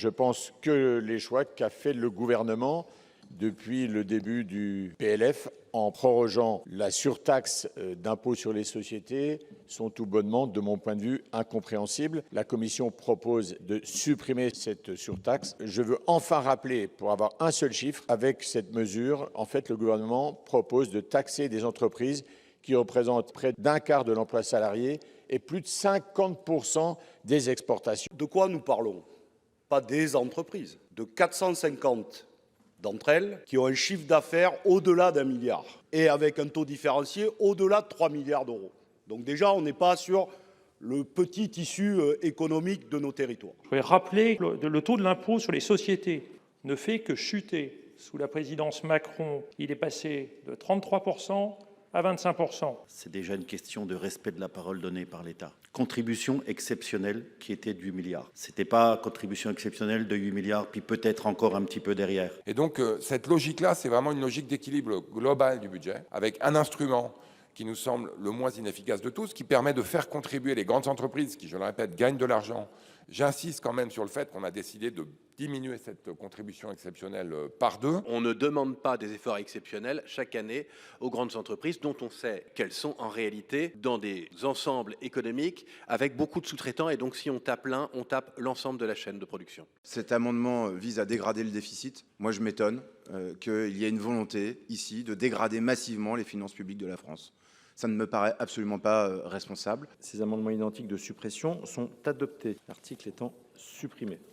Je pense que les choix qu'a fait le gouvernement depuis le début du PLF en prorogeant la surtaxe d'impôt sur les sociétés sont tout bonnement, de mon point de vue, incompréhensibles. La Commission propose de supprimer cette surtaxe. Je veux enfin rappeler, pour avoir un seul chiffre, avec cette mesure, en fait, le gouvernement propose de taxer des entreprises qui représentent près d'un quart de l'emploi salarié et plus de 50% des exportations. De quoi nous parlons? Pas des entreprises, de 450 d'entre elles qui ont un chiffre d'affaires au-delà d'1 milliard et avec un taux différencié au-delà de 3 milliards d'euros. Donc déjà, on n'est pas sur le petit tissu économique de nos territoires. Je voudrais rappeler que le taux de l'impôt sur les sociétés ne fait que chuter. Sous la présidence Macron, il est passé de 33% à 25%. C'est déjà une question de respect de la parole donnée par l'État. Contribution exceptionnelle qui était de 8 milliards. C'était pas contribution exceptionnelle de 8 milliards, puis peut-être encore un petit peu derrière. Et donc, cette logique-là, c'est vraiment une logique d'équilibre global du budget, avec un instrument qui nous semble le moins inefficace de tous, qui permet de faire contribuer les grandes entreprises qui, je le répète, gagnent de l'argent. J'insiste quand même sur le fait qu'on a décidé de diminuer cette contribution exceptionnelle par 2. On ne demande pas des efforts exceptionnels chaque année aux grandes entreprises dont on sait qu'elles sont en réalité dans des ensembles économiques avec beaucoup de sous-traitants et donc si on tape l'un, on tape l'ensemble de la chaîne de production. Cet amendement vise à dégrader le déficit. Moi, je m'étonne qu'il y ait une volonté ici de dégrader massivement les finances publiques de la France. Ça ne me paraît absolument pas responsable. Ces amendements identiques de suppression sont adoptés, l'article étant supprimé.